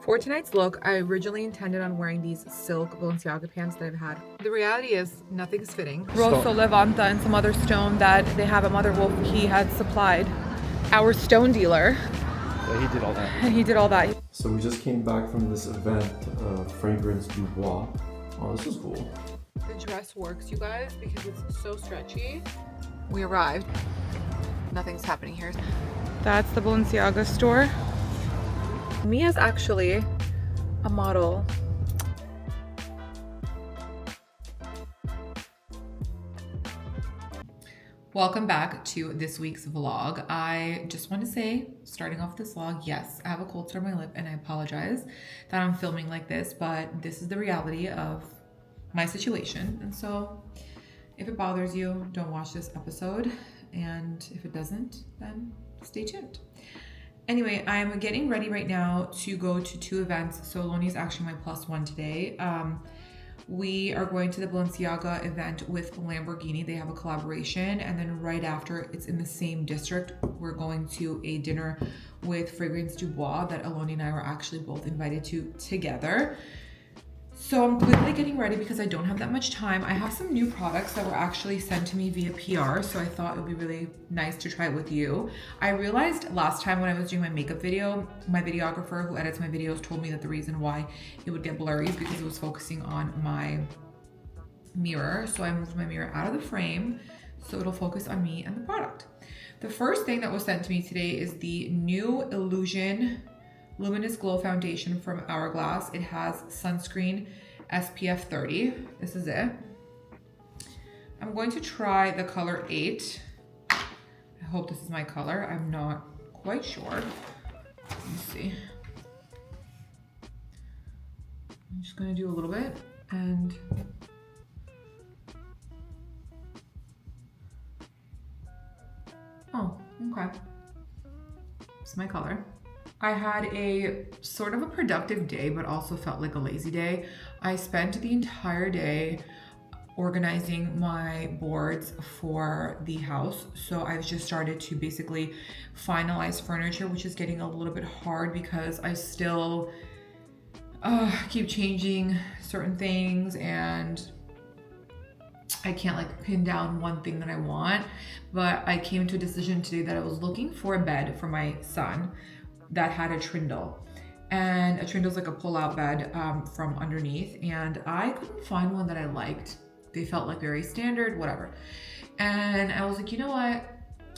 For tonight's look, I originally intended on wearing these silk Balenciaga pants that I've had. The reality is, nothing's fitting. Rosso Levanta and some other stone that they have at Mother Wolf, he had supplied our stone dealer. Yeah, he did all that. And he did all that. So we just came back from this event, Fragrance Du Bois. Oh, this is cool. The dress works, you guys, because it's so stretchy. We arrived. Nothing's happening here. That's the Balenciaga store. Mia's actually a model. Welcome back to this week's vlog. I just want to say, starting off this vlog, yes, I have a cold sore on my lip and I apologize that I'm filming like this, but this is the reality of my situation. And so if it bothers you, don't watch this episode. And if it doesn't, then stay tuned. Anyway, I'm getting ready right now to go to 2 events. So Aloni is actually my +1 today. We are going to the Balenciaga event with Lamborghini. They have a collaboration. And then right after, it's in the same district, we're going to a dinner with Fragrance Du Bois that Aloni and I were actually both invited to together. So I'm quickly getting ready because I don't have that much time. I have some new products that were actually sent to me via PR, so I thought it would be really nice to try it with you. I realized last time when I was doing my makeup video, my videographer who edits my videos told me that the reason why it would get blurry is because it was focusing on my mirror. So I moved my mirror out of the frame so it'll focus on me and the product. The first thing that was sent to me today is the new Illusion Luminous Glow Foundation from Hourglass. It has sunscreen SPF 30. This is it. I'm going to try the color 8. I hope this is my color. I'm not quite sure. Let me see. I'm just going to do a little bit and oh, okay. It's my color. I had a sort of a productive day, but also felt like a lazy day. I spent the entire day organizing my boards for the house. So I've just started to basically finalize furniture, which is getting a little bit hard because I still keep changing certain things and I can't like pin down one thing that I want. But I came to a decision today that I was looking for a bed for my son that had a trindle, and a trindle is like a pull-out bed from underneath, and I couldn't find one that I liked. They felt like very standard, whatever. And I was like, you know what?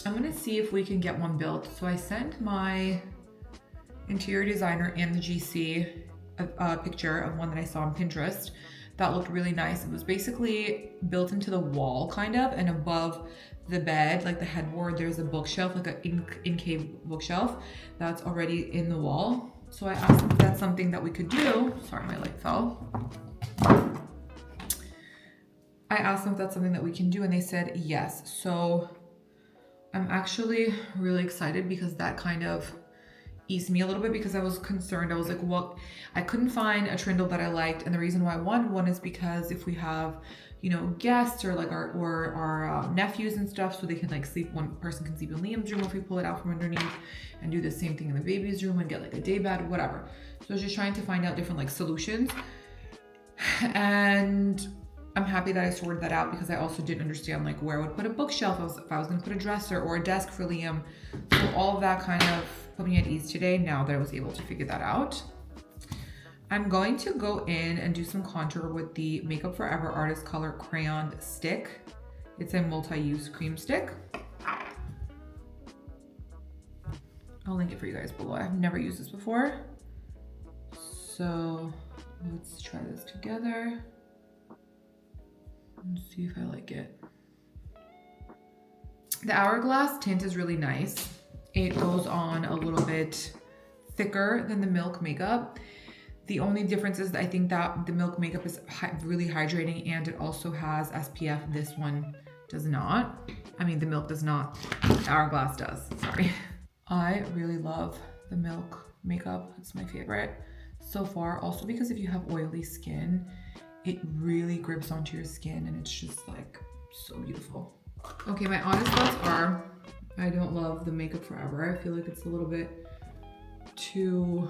I'm gonna see if we can get one built. So I sent my interior designer and the GC a picture of one that I saw on Pinterest that looked really nice. It was basically built into the wall kind of, and above the bed, like the headboard, there's a bookshelf, like an in-cave bookshelf that's already in the wall. So I asked if that's something that we could do. Sorry, my light fell. I asked them if that's something that we can do and they said yes. So I'm actually really excited because that kind of eased me a little bit because I was concerned. I was like, well, I couldn't find a trindle that I liked. And the reason why I wanted one is because if we have, you know, guests or like our nephews and stuff, so they can like sleep, one person can sleep in Liam's room if we pull it out from underneath, and do the same thing in the baby's room and get like a day bed, whatever. So I was just trying to find out different like solutions. And I'm happy that I sorted that out because I also didn't understand like where I would put a bookshelf, if I was gonna put a dresser or a desk for Liam. So all of that kind of put me at ease today now that I was able to figure that out. I'm going to go in and do some contour with the Makeup Forever Artist Color Crayon Stick. It's a multi-use cream stick. I'll link it for you guys below. I've never used this before. So let's try this together and see if I like it. The Hourglass tint is really nice. It goes on a little bit thicker than the Milk makeup. The only difference is I think that the Milk makeup is really hydrating and it also has SPF. This one does not. I mean, the Milk does not, the Hourglass does, sorry. I really love the Milk makeup. It's my favorite so far. Also because if you have oily skin, it really grips onto your skin and it's just like so beautiful. Okay, my honest thoughts are, I don't love the Makeup Forever. I feel like it's a little bit too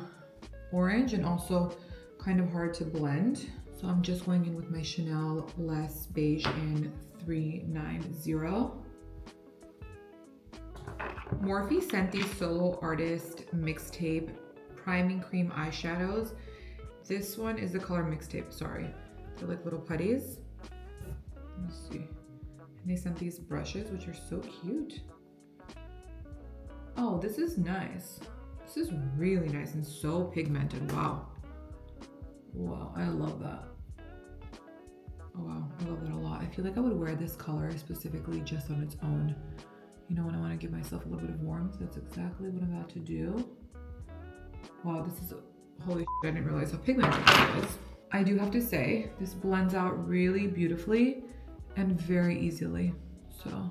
orange and also kind of hard to blend. So I'm just going in with my Chanel Less Beige in 390. Morphe sent these Solo Artist Mixtape Priming Cream Eyeshadows. This one is the color Mixtape, sorry. They're like little putties. Let me see. And they sent these brushes, which are so cute. Oh, this is nice. This is really nice and so pigmented, wow. Wow, I love that. Oh wow, I love that a lot. I feel like I would wear this color specifically just on its own. You know, when I want to give myself a little bit of warmth, that's exactly what I'm about to do. Wow, this is, holy shit, I didn't realize how pigmented it is. I do have to say, this blends out really beautifully and very easily. So,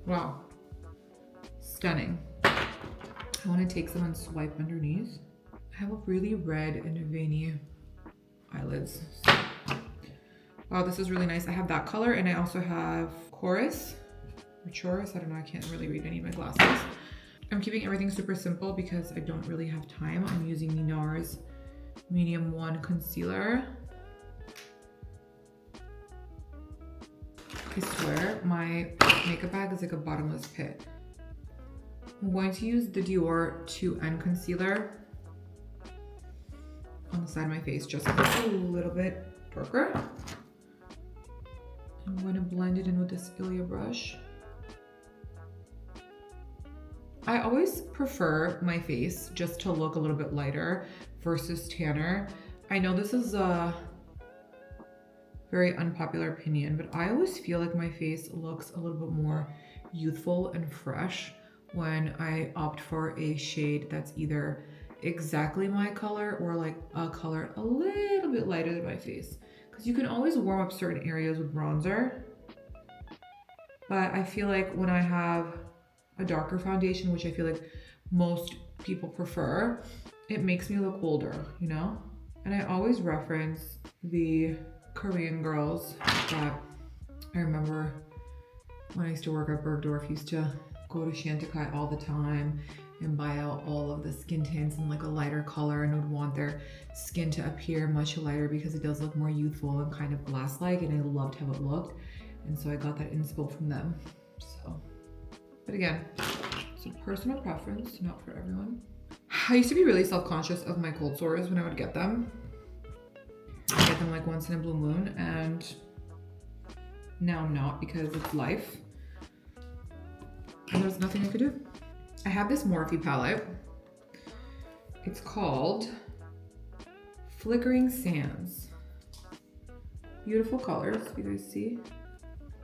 wow, stunning. I want to take some and swipe underneath. I have a really red and veiny eyelids. So, wow, this is really nice. I have that color and I also have Chorus. Or Chorus, I don't know, I can't really read any of my glasses. I'm keeping everything super simple because I don't really have time. I'm using the NARS Medium 1 Concealer. I swear, my makeup bag is like a bottomless pit. I'm going to use the Dior 2N Concealer on the side of my face just because it's a little bit darker. I'm going to blend it in with this Ilia brush. I always prefer my face just to look a little bit lighter versus tanner. I know this is a very unpopular opinion, but I always feel like my face looks a little bit more youthful and fresh when I opt for a shade that's either exactly my color or like a color a little bit lighter than my face. Because you can always warm up certain areas with bronzer. But I feel like when I have a darker foundation, which I feel like most people prefer, it makes me look older, you know? And I always reference the Korean girls that I remember when I used to work at Bergdorf, used to go to Chantecaille all the time and buy out all of the skin tints in like a lighter color and would want their skin to appear much lighter because it does look more youthful and kind of glass-like, and I loved how it looked. And so I got that inspo from them, so. But again, it's a personal preference, not for everyone. I used to be really self-conscious of my cold sores when I would get them. I get them like once in a blue moon, and now I'm not because it's life. And there's nothing I could do. I have this Morphe palette. It's called Flickering Sands. Beautiful colors, you guys see?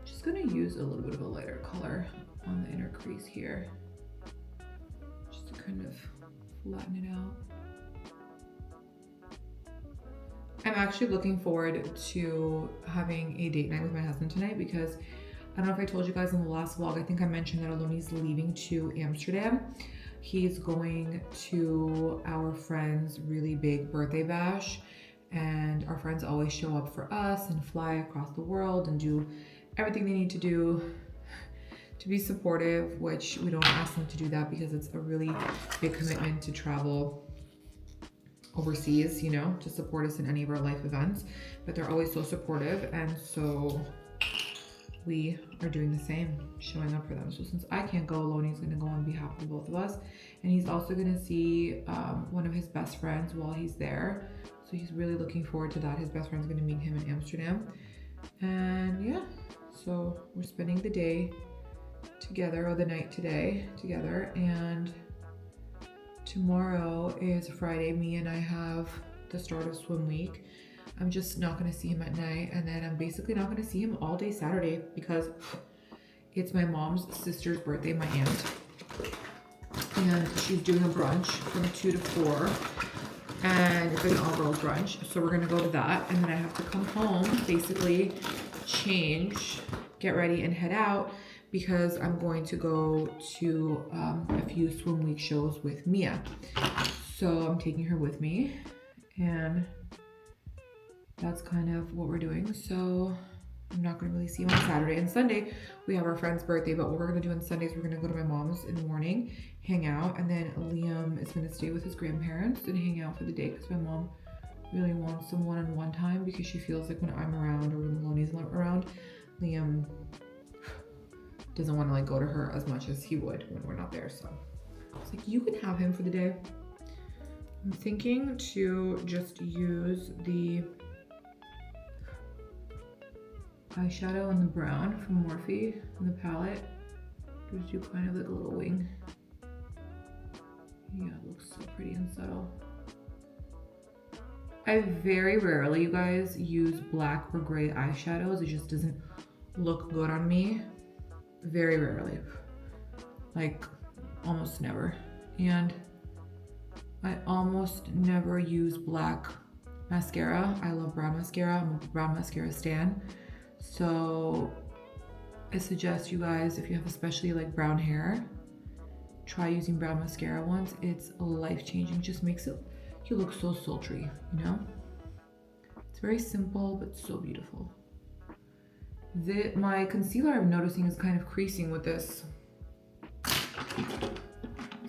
Just gonna use a little bit of a lighter color on the inner crease here, just to kind of flatten it out. I'm actually looking forward to having a date night with my husband tonight because I don't know if I told you guys in the last vlog, I think I mentioned that Aloni's leaving to Amsterdam. He's going to our friend's really big birthday bash, and our friends always show up for us and fly across the world and do everything they need to do to be supportive, which we don't ask them to do that because it's a really big commitment to travel overseas, you know, to support us in any of our life events. But they're always so supportive, and so we are doing the same, showing up for them. So since I can't go, Aloni's gonna go on behalf of both of us, and he's also gonna see one of his best friends while he's there. So he's really looking forward to that. His best friend's gonna meet him in Amsterdam, and yeah, so we're spending the day together, or the night today together, and tomorrow is Friday. Me and I have the start of swim week. I'm just not gonna see him at night, and then I'm basically not gonna see him all day Saturday because it's my mom's sister's birthday, my aunt, and she's doing a brunch from 2 to 4, and it's like an all-girls brunch, so we're gonna go to that, and then I have to come home, basically change, get ready, and head out because I'm going to go to a few swim week shows with Mia. So I'm taking her with me, and that's kind of what we're doing. So I'm not gonna really see him on Saturday and Sunday. We have our friend's birthday, but what we're gonna do on Sundays, we're gonna go to my mom's in the morning, hang out, and then Liam is gonna stay with his grandparents and hang out for the day because my mom really wants some one-on-one time because she feels like when I'm around or when Aloni's around, Liam doesn't want to like go to her as much as he would when we're not there. So it's like, you can have him for the day. I'm thinking to just use the eyeshadow in the brown from Morphe in the palette. Just do kind of like a little wing. Yeah, it looks so pretty and subtle. I very rarely, you guys, use black or gray eyeshadows. It just doesn't look good on me. Very rarely. Like, almost never. And I almost never use black mascara. I love brown mascara. I'm a brown mascara stan. So I suggest you guys, if you have especially like brown hair, try using brown mascara once. It's life-changing. It just makes it, you look so sultry, you know? It's very simple, but so beautiful. My concealer, I'm noticing, is kind of creasing with this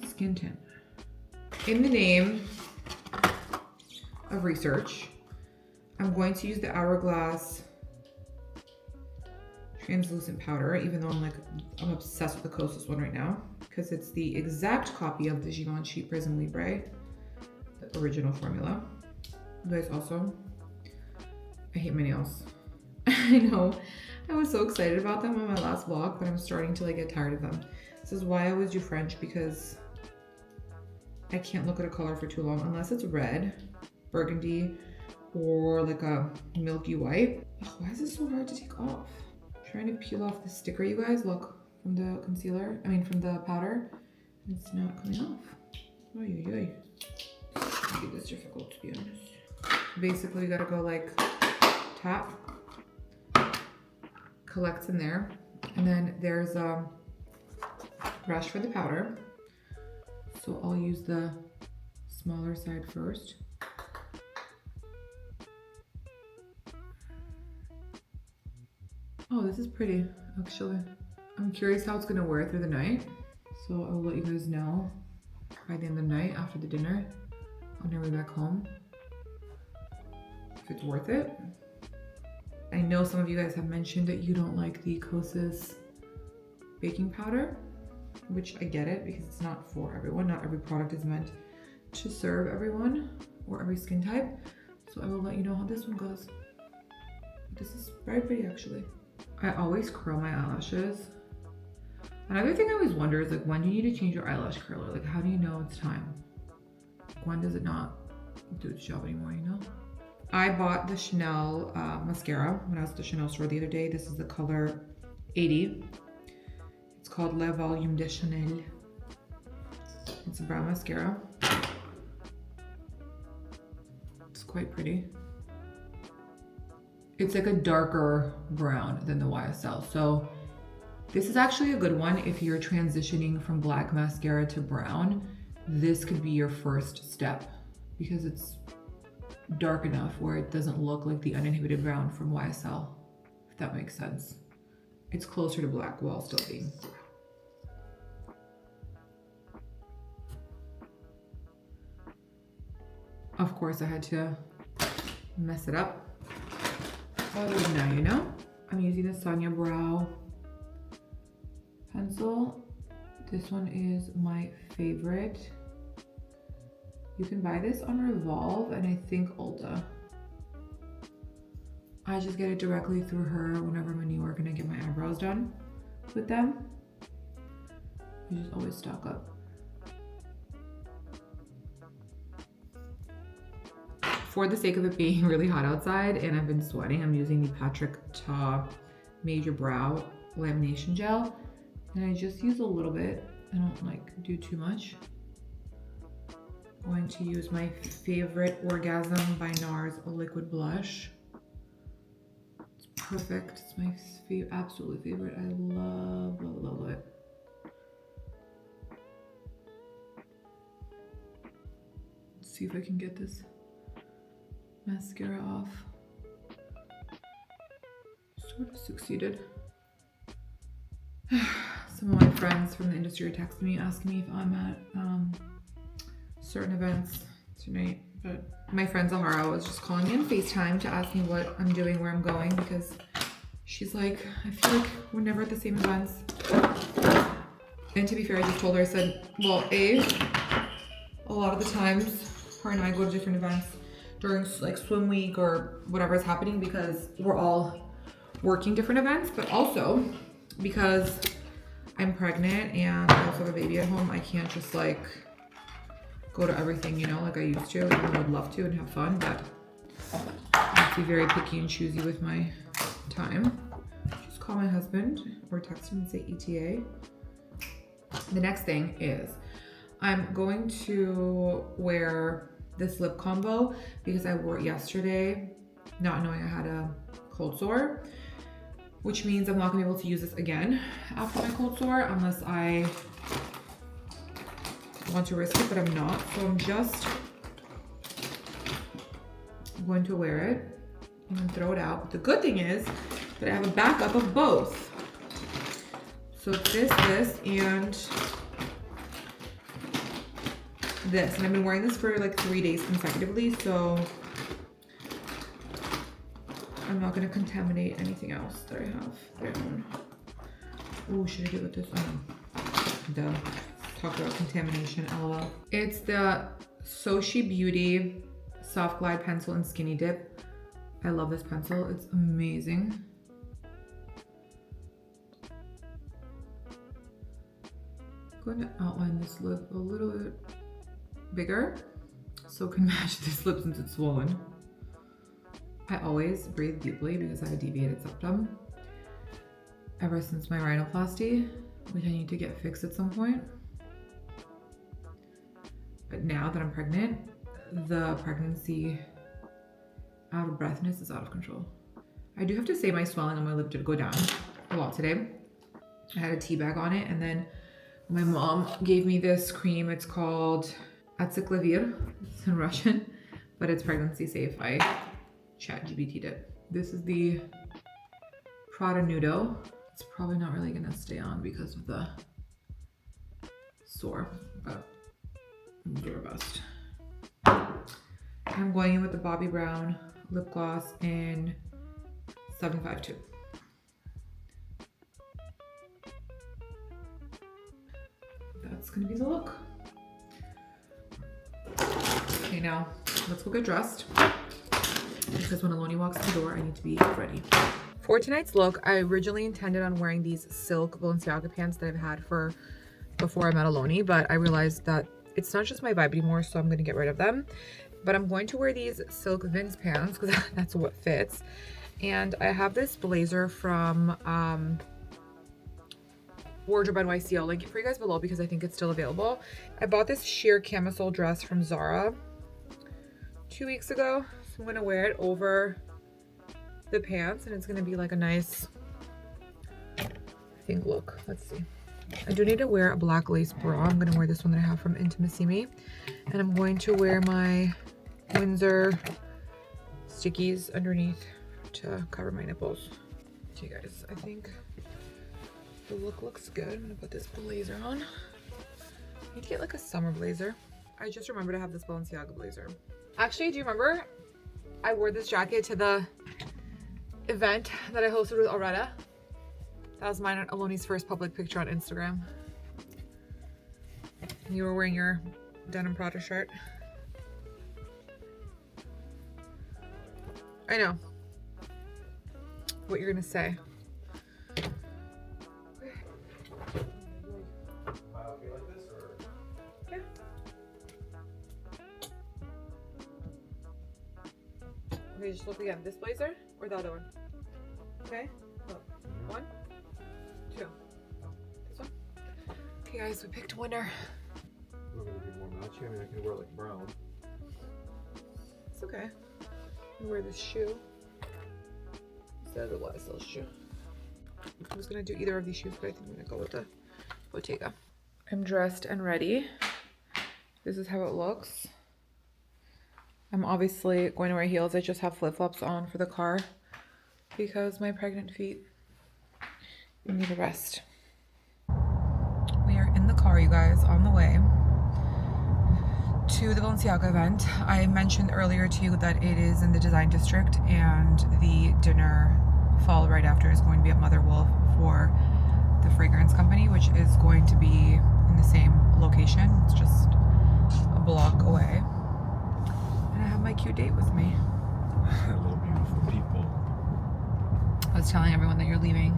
skin tint. In the name of research, I'm going to use the Hourglass translucent powder, even though I'm obsessed with the Kosas one right now, because it's the exact copy of the Givenchy Prism Libre, the original formula. You guys also, I hate my nails. I know, I was so excited about them on my last vlog, but I'm starting to like get tired of them. This is why I always do French, because I can't look at a color for too long unless it's red, burgundy, or like a milky white. Oh, why is this so hard to take off? I'm trying to peel off the sticker, you guys. Look, from the concealer, from the powder. It's not coming off. Oy, oy, oy. Maybe this difficult, to be honest. Basically, you gotta go like tap, collects in there, and then there's a brush for the powder. So I'll use the smaller side first. Oh, this is pretty, actually. I'm curious how it's gonna wear through the night. So I'll let you guys know by the end of the night after the dinner on our way back home if it's worth it. I know some of you guys have mentioned that you don't like the Kosas baking powder, which I get it because it's not for everyone. Not every product is meant to serve everyone or every skin type. So I will let you know how this one goes. This is very pretty, actually. I always curl my eyelashes. Another thing I always wonder is like, when do you need to change your eyelash curler? Like, how do you know it's time? When does it not do its job anymore, you know? I bought the Chanel mascara when I was at the Chanel store the other day. This is the color 80. It's called Le Volume de Chanel. It's a brown mascara. It's quite pretty. It's like a darker brown than the YSL. So this is actually a good one if you're transitioning from black mascara to brown. This could be your first step because it's dark enough where it doesn't look like the uninhibited brown from YSL, if that makes sense. It's closer to black while still being. Of course, I had to mess it up. Oh, now you know. I'm using the Sonia Brow pencil. This one is my favorite. You can buy this on Revolve and I think Ulta. I just get it directly through her whenever I'm in New York and I get my eyebrows done with them. You just always stock up. For the sake of it being really hot outside and I've been sweating, I'm using the Patrick Ta Major Brow Lamination Gel. And I just use a little bit. I don't like do too much. I'm going to use my favorite Orgasm by NARS liquid blush. It's perfect. It's my absolute favorite. I love, love, love it. Let's see if I can get this mascara off. Sort of succeeded. Some of my friends from the industry are texting me asking me if I'm at certain events tonight, but my friend Zahara was just calling me on FaceTime to ask me what I'm doing, where I'm going, because she's like, I feel like we're never at the same events. And to be fair, I just told her, I said, well, a lot of the times her and I go to different events during like swim week or whatever is happening because we're all working different events, but also because I'm pregnant and I also have a baby at home, I can't just like go to everything, you know, like I used to. I would love to and have fun, but I have to be very picky and choosy with my time. Just call my husband or text him and say ETA. The next thing is I'm going to wear this lip combo because I wore it yesterday not knowing I had a cold sore, which means I'm not gonna be able to use this again after my cold sore unless I want to risk it, but I'm not. So I'm just going to wear it and then throw it out. But the good thing is that I have a backup of both. So it's this, and this. And I've been wearing this for like 3 days consecutively, so I'm not gonna contaminate anything else that I have there. Oh, should I do it with this? Duh. Talk about contamination, lol. It's the Soshi Beauty Soft Glide Pencil in Skinny Dip. I love this pencil, it's amazing. I'm going to outline this lip a little bit bigger so it can match this lip since it's swollen. I always breathe deeply because I have a deviated septum ever since my rhinoplasty, which I need to get fixed at some point. But now that I'm pregnant, the pregnancy out of breathness is out of control. I do have to say my swelling on my lip did go down a lot today. I had a tea bag on it, and then my mom gave me this cream. It's called aesthetically. It's in Russian, but it's pregnancy safe. I ChatGPT'd it. This is the Prada Nudo. It's probably not really gonna stay on because of the sore, but I'll do our best. I'm going in with the Bobbi Brown lip gloss in 752. That's gonna be the look. Okay, now let's go get dressed because when Aloni walks in the door, I need to be ready. For tonight's look, I originally intended on wearing these silk Balenciaga pants that I've had for before I met Aloni, but I realized that it's not just my vibe anymore, so I'm gonna get rid of them. But I'm going to wear these silk Vince pants because that's what fits. And I have this blazer from Wardrobe NYC. I'll link it for you guys below because I think it's still available. I bought this sheer camisole dress from Zara 2 weeks ago. So I'm gonna wear it over the pants and it's gonna be like a nice, I think, look. Let's see. I do need to wear a black lace bra. I'm gonna wear this one that I have from Intimacy Me. And I'm going to wear my Windsor stickies underneath to cover my nipples. Okay guys, I think the look looks good. I'm gonna put this blazer on. I need to get like a summer blazer. I just remembered to have this Balenciaga blazer. Actually, do you remember I wore this jacket to the event that I hosted with Aureta? That was mine and Aloni's first public picture on Instagram. You were wearing your denim Prada shirt. I know what you're gonna say. Yeah. Okay, just look again. This blazer or the other one? Okay. Look. 1, 2. This one. Okay, guys, we picked winner. I'm gonna be more matchy. I mean, I can wear like brown. It's okay. I'm wear this shoe instead of the YSL shoe. I was gonna do either of these shoes, but I think I'm gonna go with the Bottega. I'm dressed and ready. This is how it looks. I'm obviously going to wear heels. I just have flip-flops on for the car because my pregnant feet need a rest. We are in the car, you guys, on the way to the Balenciaga event. I mentioned earlier to you that it is in the design district, and the dinner followed right after is going to be at Mother Wolf for the fragrance company, which is going to be in the same location. It's just a block away. And I have my cute date with me. Hello, beautiful people. I was telling everyone that you're leaving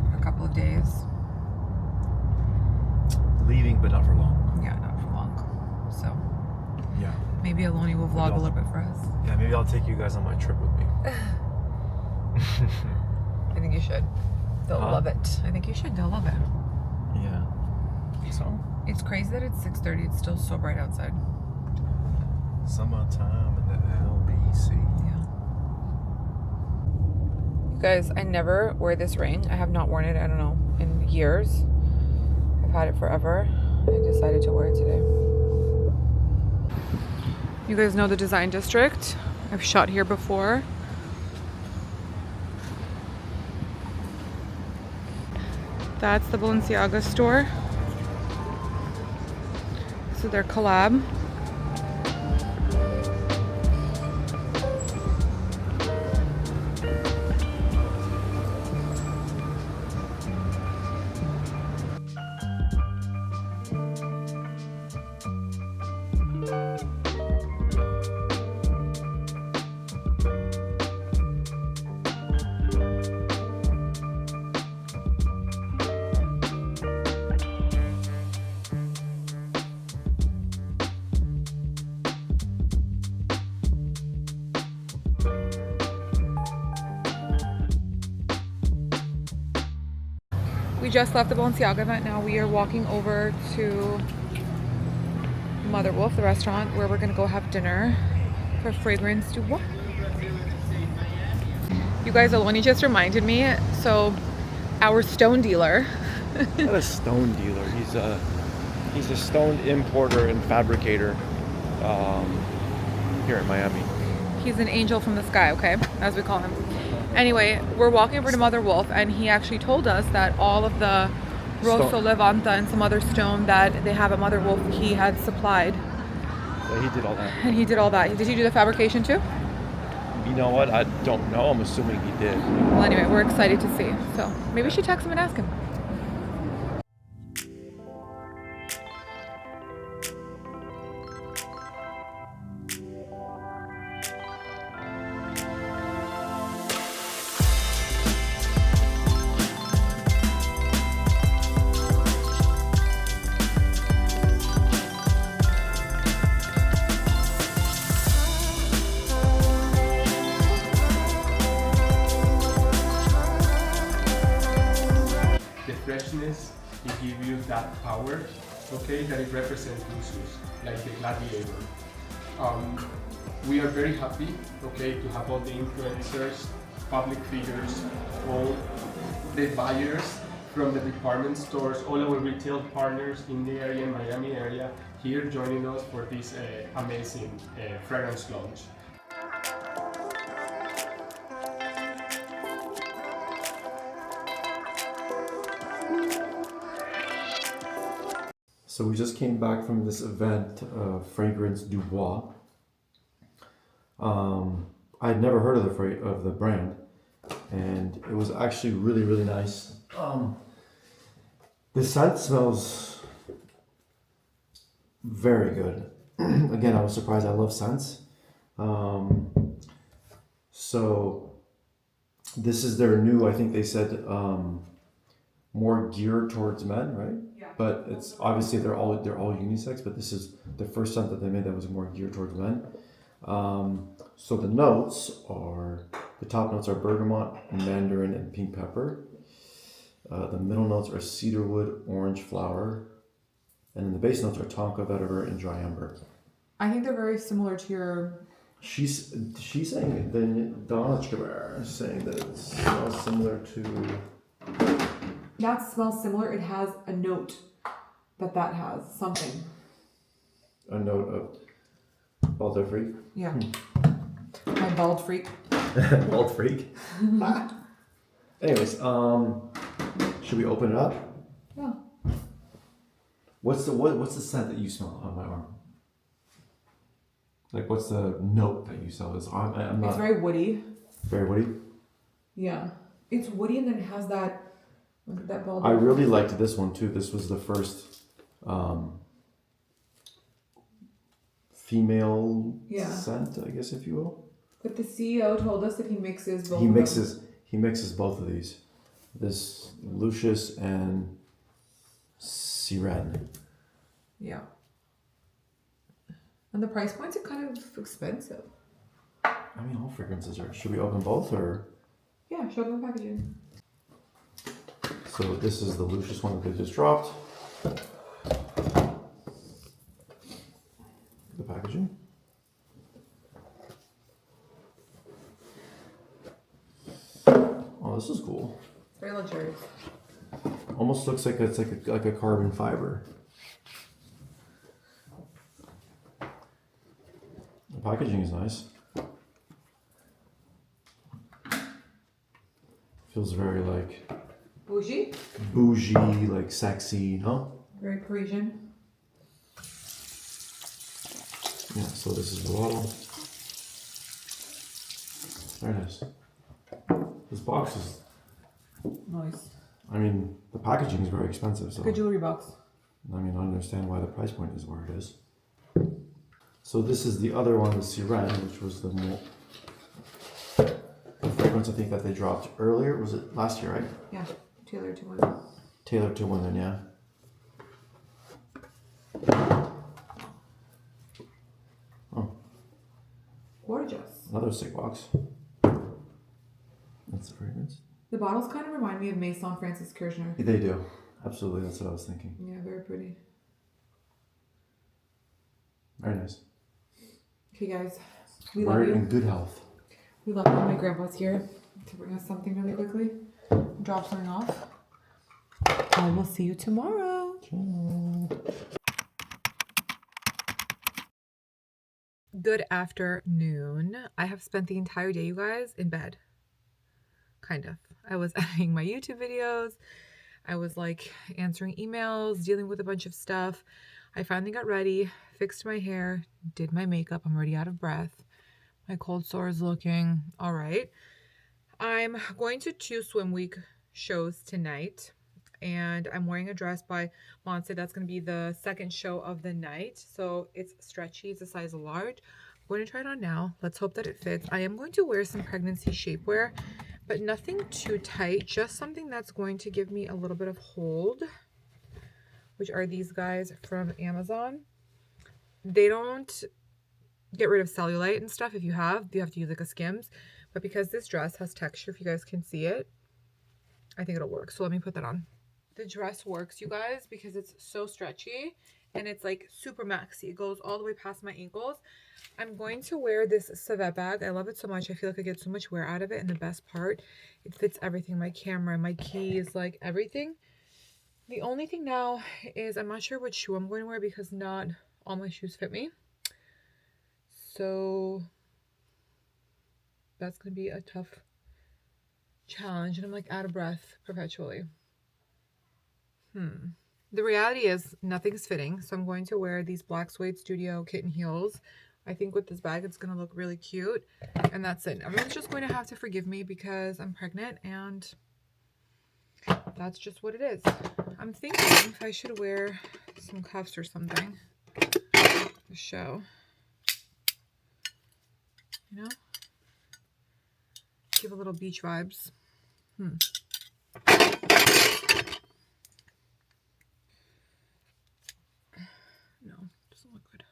for a couple of days. Leaving, but not for long. Yeah, not for long. So Yeah. maybe Aloni will vlog a little bit for us. Yeah, maybe I'll take you guys on my trip with me. I think you should. They'll love it. I think you should. They'll love it. Yeah. So? It's crazy that it's 6:30. It's still so bright outside. Summertime in the LBC. Yeah. You guys, I never wear this ring. I have not worn it, I don't know, in years. I've had it forever. I decided to wear it today. You guys know the design district. I've shot here before. That's the Balenciaga store. So their collab. We just left the Balenciaga event. Now we are walking over to Mother Wolf, the restaurant, where we're gonna go have dinner for Fragrance du Bois. You guys, Aloni just reminded me, so our stone dealer. Not a stone dealer. He's a stone importer and fabricator here in Miami. He's an angel from the sky, okay, as we call him. Anyway, we're walking over to Mother Wolf, and he actually told us that all of the Rosso Levanta and some other stone that they have at Mother Wolf, he had supplied. Yeah, he did all that. And he did all that. Did he do the fabrication too? You know what? I don't know. I'm assuming he did. Well, anyway, we're excited to see. So maybe we should text him and ask him. Freshness, it gives you that power, okay, that it represents Lucius, like the gladiator. We are very happy, okay, to have all the influencers, public figures, all the buyers from the department stores, all our retail partners in the area, Miami area, here joining us for this amazing fragrance launch. So we just came back from this event, Fragrance du Bois. I had never heard of the brand, and it was actually really, really nice. The scent smells very good. Again, I was surprised. I love scents. So this is their new, I think they said, more geared towards men, right? Yeah. But it's obviously they're all unisex, but this is the first scent that they made that was more geared towards men. So the notes are, the top notes are bergamot, mandarin, and pink pepper. The middle notes are cedarwood, orange flower, and then the base notes are tonka, vetiver, and dry amber. I think they're very similar to your... She's saying, then Donna is saying that it smells similar to... That smells similar. It has a note that has something. A note of bald freak? Yeah. My bald freak. Bald freak. Anyways, should we open it up? Yeah. What's the scent that you smell on my arm? Like, what's the note that you smell? I'm not. It's very woody. Very woody. Yeah, it's woody, and then it has that bald. I really liked this one too. This was the first female scent, I guess, if you will. But the CEO told us that he mixes both. He mixes both of these. This Lucius and Siren. Yeah. And the price points are kind of expensive. I mean, all fragrances are. Should we open both or? Yeah, show them the packaging. So this is the Lucius one that they just dropped. The packaging. Oh, this is cool. It's very luxurious. Almost looks like it's like a carbon fiber. The packaging is nice. Feels very like bougie, like sexy, you know? Very Parisian. Yeah, so this is the bottle. Very nice. This box is Nice. I mean, the packaging is very expensive, so Good jewelry box. I mean, I understand why the price point is where it is. So this is the other one, the Siren, which was the fragrance I think that they dropped earlier. Was it last year, right? Yeah, tailored to women. Tailored to women, yeah. Oh, Gorgeous. another sick box. That's the fragrance. The bottles kind of remind me of Maison Francis Kirchner. They do. Absolutely, that's what I was thinking. Yeah, very pretty. Very nice. Okay, guys. We love you. In good health. We love you. My grandpa's here to bring us something really quickly. Drop something off. I will see you tomorrow. Good afternoon. I have spent the entire day, you guys, in bed. Kind of. I was editing my YouTube videos. I was like answering emails, dealing with a bunch of stuff. I finally got ready, fixed my hair, did my makeup. I'm already out of breath. My cold sore is looking all right. I'm going to 2 swim week shows tonight, and I'm wearing a dress by Montce. That's going to be the second show of the night. So it's stretchy. It's a size large. I'm going to try it on now. Let's hope that it fits. I am going to wear some pregnancy shapewear, but nothing too tight. Just something that's going to give me a little bit of hold, which are these guys from Amazon. They don't get rid of cellulite and stuff. If you have to use like a Skims, but because this dress has texture, if you guys can see it, I think it'll work. So let me put that on. The dress works, you guys, because it's so stretchy and it's like super maxi. It goes all the way past my ankles. I'm going to wear this Savette bag. I love it so much. I feel like I get so much wear out of it, and the best part, it fits everything. My camera, my keys, like everything. The only thing now is I'm not sure what shoe I'm going to wear because not all my shoes fit me. So that's going to be a tough challenge, and I'm like out of breath perpetually. The reality is nothing's fitting, so I'm going to wear these black suede studio kitten heels. I think with this bag it's going to look really cute, and that's it. Everyone's just going to have to forgive me because I'm pregnant, and that's just what it is. I'm thinking if I should wear some cuffs or something to show, you know, give a little beach vibes. No, doesn't look good.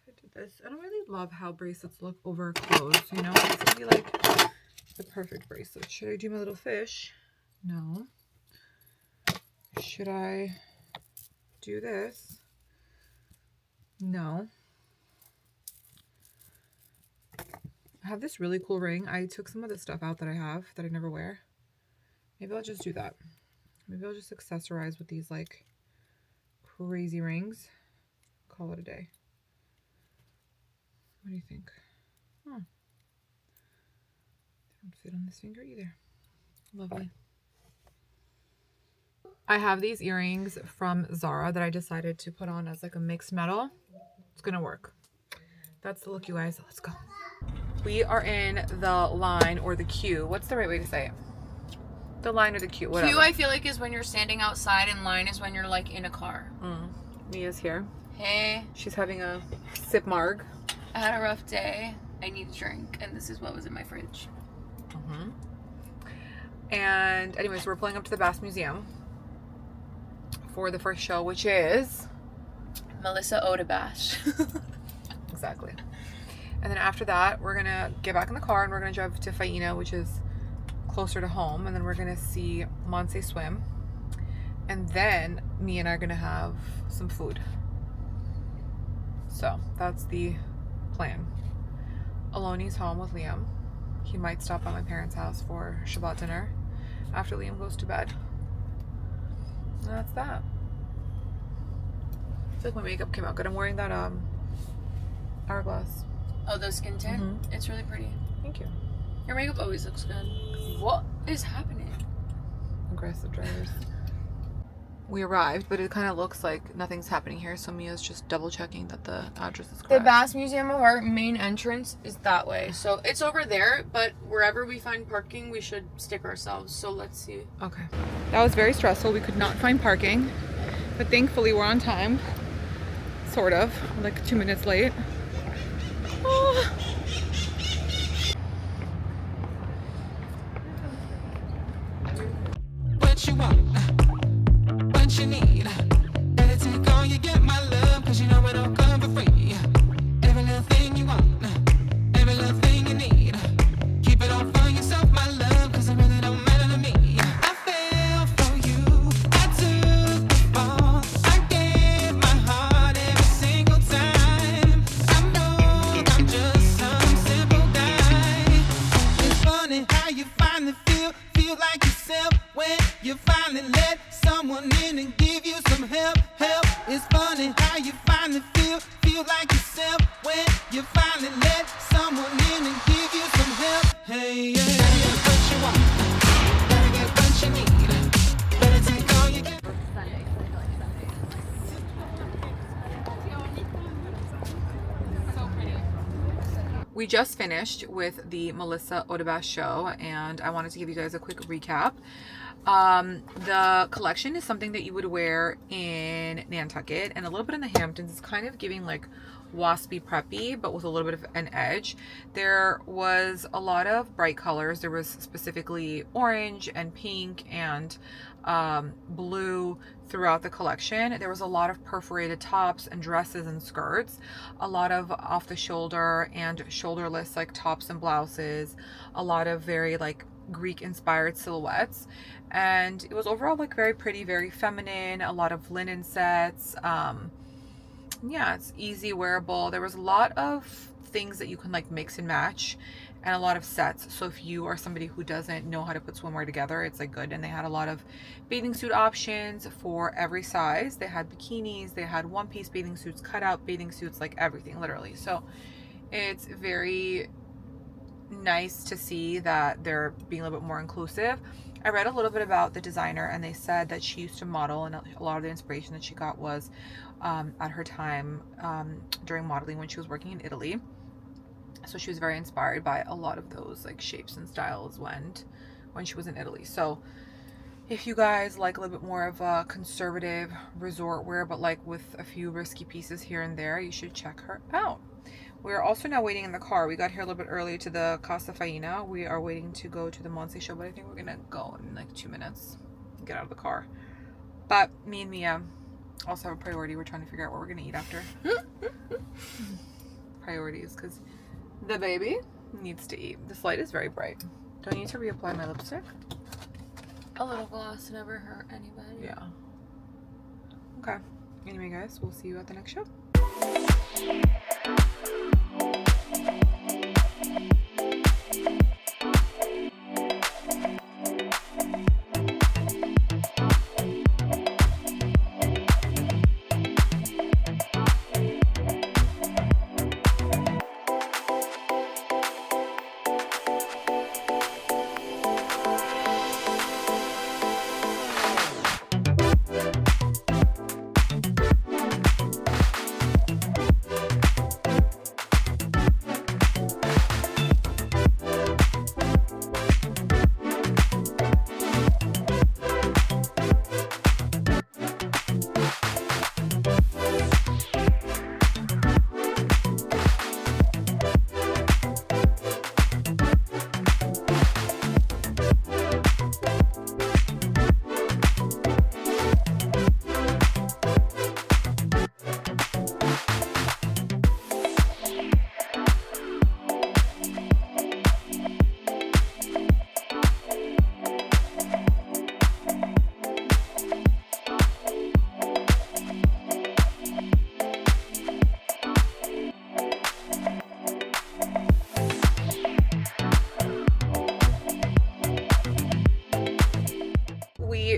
I did this. I don't really love how bracelets look over clothes, you know? It's gonna be like the perfect bracelet. Should I do my little fish? No. Should I do this? No. I have this really cool ring. I took some of the stuff out that I have that I never wear. Maybe I'll just do that. Maybe I'll just accessorize with these like crazy rings. Call it a day. What do you think? Oh. They don't fit on this finger either. Lovely. I have these earrings from Zara that I decided to put on as like a mixed metal. It's gonna work. That's the look, you guys. Let's go. We are in the line or the queue. What's the right way to say it? The line or the queue, whatever. Queue, I feel like, is when you're standing outside, and line is when you're like in a car. Mia's here. Hey. She's having a sip marg. I had a rough day. I need a drink, and this is what was in my fridge. And anyways, we're pulling up to the Bass Museum for the first show, which is Melissa Odabash. exactly. And then after that, we're gonna get back in the car and we're gonna drive to Faina, which is closer to home, and then we're gonna see Montce swim, and then me and I are gonna have some food. So that's the plan. Aloni's home with Liam. He might stop by my parents' house for Shabbat dinner after Liam goes to bed. And that's that. I feel like my makeup came out good. I'm wearing that Hourglass. Oh, the skin tint? It's really pretty. Thank you. Your makeup always looks good. What is happening? Aggressive drivers. We arrived, but it kind of looks like nothing's happening here, so Mia's just double checking that the address is correct. The Bass Museum of Art main entrance is that way. So it's over there, but wherever we find parking, we should stick ourselves. So let's see. Okay. That was very stressful. We could not find parking, but thankfully we're on time. Sort of. Like 2 minutes late. Oh. What you want? What you need? Better take all you get, my love, cause you know it don't come for free. Every little thing you want, every little thing you need. Keep it all for yourself, my love, cause it really don't matter to me. I fell for you, I took the fall. I gave my heart every single time. I know I'm just some simple guy. It's funny how you finally feel like yourself when you finally let someone in and give you some help. It's funny how you finally feel like yourself when you finally let someone in and give you some help. Hey, yeah. Gotta get what you want, gotta get what you need. Better take all you get. We just finished with the Melissa Odabash show, and I wanted to give you guys a quick recap. The collection is something that you would wear in Nantucket and a little bit in the Hamptons. It's kind of giving like waspy preppy, but with a little bit of an edge. There was a lot of bright colors. There was specifically orange and pink and blue throughout the collection. There was a lot of perforated tops and dresses and skirts, a lot of off the shoulder and shoulderless like tops and blouses, a lot of very like Greek inspired silhouettes, and it was overall like very pretty, very feminine, a lot of linen sets. Yeah, it's easy wearable. There was a lot of things that you can like mix and match, and a lot of sets. So if you are somebody who doesn't know how to put swimwear together, it's like good. And they had a lot of bathing suit options for every size. They had bikinis, they had one-piece bathing suits, cutout bathing suits, like everything literally. So it's very nice to see that they're being a little bit more inclusive. I read a little bit about the designer, and they said that she used to model, and a lot of the inspiration that she got was at her time during modeling when she was working in Italy. So she was very inspired by a lot of those like shapes and styles when she was in Italy. So if you guys like a little bit more of a conservative resort wear, but like with a few risky pieces here and there, you should check her out. We're also now waiting in the car. We got here a little bit early to the Casa Faina. We are waiting to go to the Montce show, but I think we're gonna go in like 2 minutes and get out of the car. But me and Mia also have a priority. We're trying to figure out what we're gonna eat after. Priorities, because the baby needs to eat. This light is very bright. Do I need to reapply my lipstick? A little gloss never hurt anybody. Yeah. Okay. Anyway, guys, we'll see you at the next show.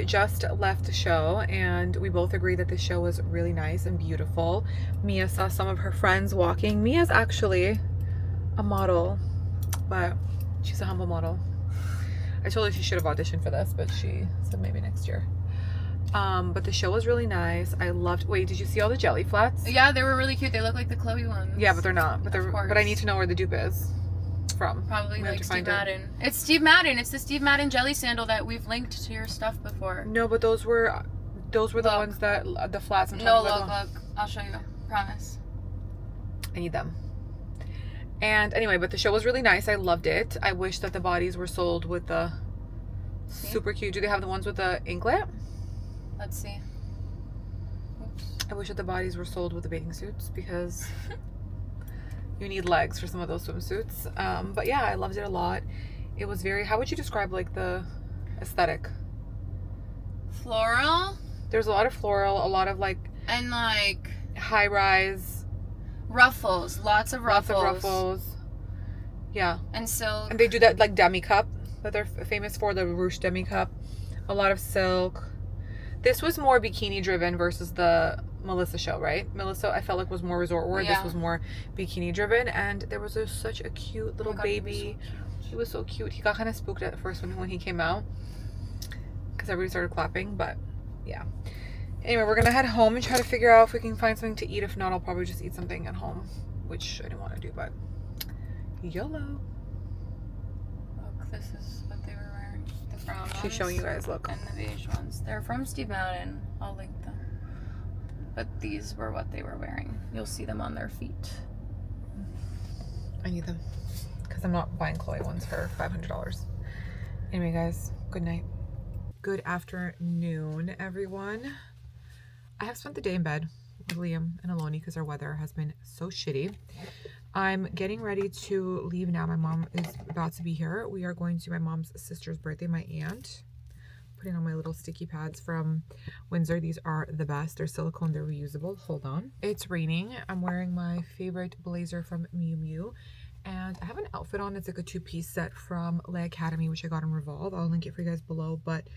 just left the show and we both agree that the show was really nice and beautiful. Mia saw some of her friends walking. Mia's actually a model, but she's a humble model. I told her she should have auditioned for this, but she said maybe next year. But the show was really nice. I loved. Wait, did you see all the jelly flats? Yeah, they were really cute. They look like the Chloe ones. Yeah, but they're not. But Of course. I need to know where the dupe is from. Probably We have like to Steve find it. Madden. It's Steve Madden. It's the Steve Madden jelly sandal that we've linked to your stuff before. No, but those were the Look. ones that the flats. I'm No, talking look, about. look. I'll show you. Promise. I need them. And anyway, but the show was really nice. I loved it. I wish that the bodies were sold with the super cute. Do they have the ones with the anklet? Let's see. Oops. I wish that the bodies were sold with the bathing suits because you need legs for some of those swimsuits. But yeah, I loved it a lot. It was very, how would you describe like the aesthetic? Floral There's a lot of floral, a lot of like and like high rise, ruffles. Lots of lots ruffles. of ruffles. Yeah. And silk. And they do that like demi cup that they're famous for, the ruche demi cup. A lot of silk. This was more bikini driven versus the Melissa show, right? Melissa, I felt like was more resort wear. Yeah. This was more bikini driven, and there was such a cute little God, baby. He was so cute. He got kind of spooked at first when he came out because everybody started clapping, but yeah. Anyway, we're gonna head home and try to figure out if we can find something to eat. If not, I'll probably just eat something at home, which I didn't want to do, but YOLO. Look, this is what they were wearing. The brown ones. She's showing you guys, look. And the beige ones. They're from Steve Madden. I'll link them. But these were what they were wearing. You'll see them on their feet. I need them because I'm not buying Chloe ones for $500. Anyway, guys, good night. Good afternoon, everyone. I have spent the day in bed with Liam and Aloni because our weather has been so shitty. I'm getting ready to leave now. My mom is about to be here. We are going to my mom's sister's birthday, my aunt. Putting on my little sticky pads from Windsor. These are the best. They're silicone, they're reusable. Hold on. It's raining. I'm wearing my favorite blazer from Miu Miu. And I have an outfit on. It's like a two-piece set from Le Academy, which I got in Revolve. I'll link it for you guys below. But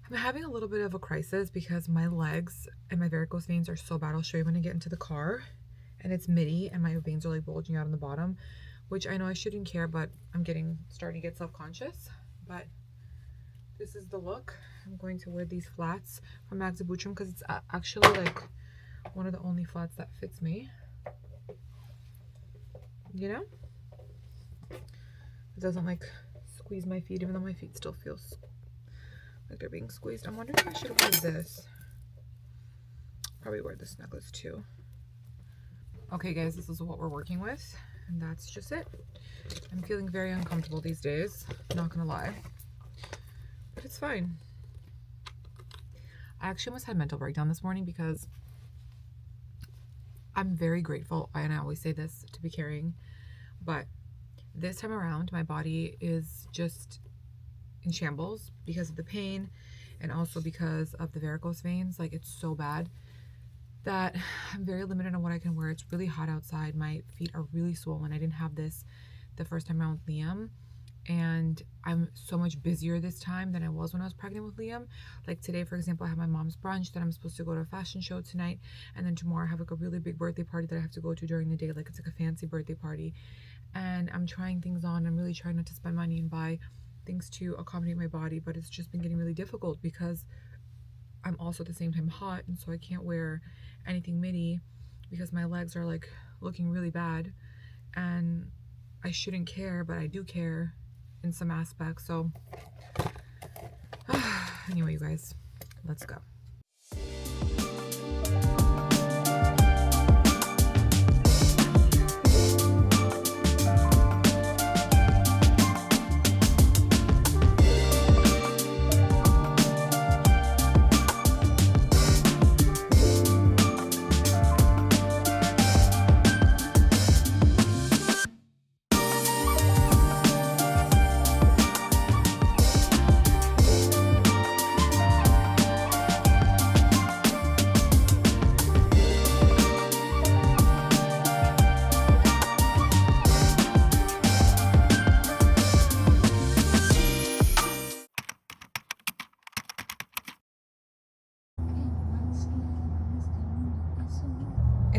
I'm having a little bit of a crisis because my legs and my varicose veins are so bad. I'll show you when I get into the car. And it's midi and my veins are like bulging out on the bottom, which I know I shouldn't care, but I'm starting to get self-conscious. But this is the look. I'm going to wear these flats from Max Buchum because it's actually like one of the only flats that fits me. You know? It doesn't like squeeze my feet, even though my feet still feel like they're being squeezed. I'm wondering if I should wear this. Probably wear this necklace too. Okay guys, this is what we're working with. And that's just it. I'm feeling very uncomfortable these days. Not gonna lie. But it's fine. I actually almost had a mental breakdown this morning because I'm very grateful, and I always say this, to be carrying, but this time around my body is just in shambles because of the pain and also because of the varicose veins. Like, it's so bad that I'm very limited on what I can wear. It's really hot outside. My feet are really swollen. I didn't have this the first time around with Liam. And I'm so much busier this time than I was when I was pregnant with Liam. Like today, for example, I have my mom's brunch, then I'm supposed to go to a fashion show tonight, and then tomorrow I have like a really big birthday party that I have to go to during the day. Like, it's like a fancy birthday party. And I'm trying things on. I'm really trying not to spend money and buy things to accommodate my body, but it's just been getting really difficult because I'm also at the same time hot, and so I can't wear anything midi because my legs are like looking really bad, and I shouldn't care, but I do care in some aspects. So anyway, you guys, let's go.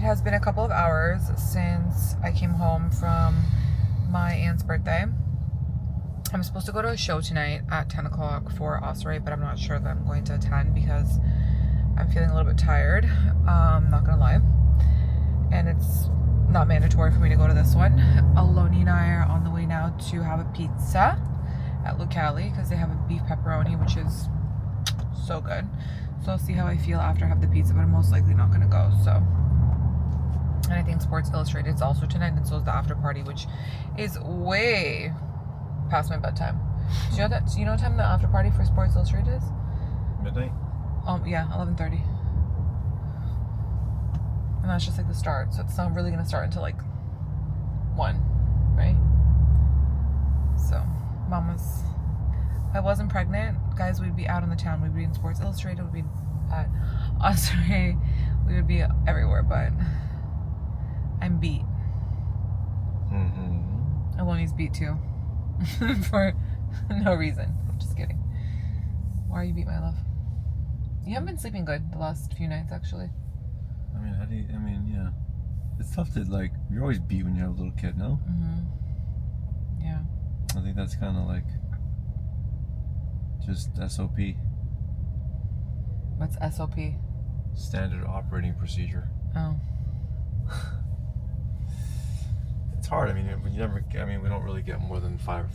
has been a couple of hours since I came home from my aunt's birthday. I'm supposed to go to a show tonight at 10 o'clock for Osprey, but I'm not sure that I'm going to attend because I'm feeling a little bit tired. Not gonna lie. And it's not mandatory for me to go to this one. Aloni and I are on the way now to have a pizza at Lucali because they have a beef pepperoni, which is so good. So I'll see how I feel after I have the pizza, but I'm most likely not gonna go. So, and I think Sports Illustrated is also tonight, and so is the after party, which is way past my bedtime. Do you know that? Do you know what time the after party for Sports Illustrated is? Midnight? Yeah, 11:30. And that's just like the start, so it's not really gonna start until like 1, right? So, Mama's. If I wasn't pregnant, guys, we'd be out on the town. We'd be in Sports Illustrated. We'd be at Osprey. We would be everywhere, but I'm beat. Mm-hmm. Aloni's beat too. For no reason. I'm just kidding. Why are you beat, my love? You haven't been sleeping good the last few nights, actually. I mean, yeah. It's tough to, like, you're always beat when you have a little kid, no? Mm-hmm. Yeah. I think that's kind of like just SOP. What's SOP? Standard operating procedure. Oh. It's hard. I mean, we don't really get more than 5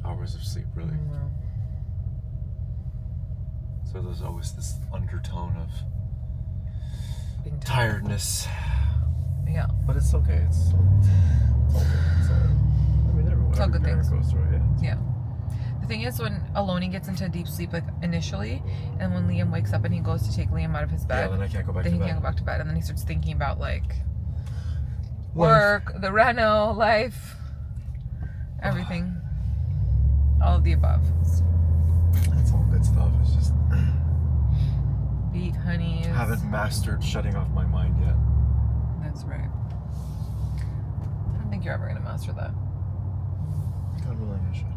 hours of sleep, really. Mm-hmm. So there's always this undertone of Being tiredness. Yeah. But it's okay. It's all good. I mean, everyone. It's all every good parent things. goes through it. Yeah. Yeah. The thing is, when Aloni gets into deep sleep, like initially, and when Liam wakes up and he goes to take Liam out of his bed, Yeah, then I can't go back then to he bed. can't go back to bed, and then he starts thinking about like work, the reno, life, everything, all of the above. That's all good stuff. It's just Beat honeys. I haven't mastered shutting off my mind yet. That's right. I don't think you're ever gonna master that. God willing, I should.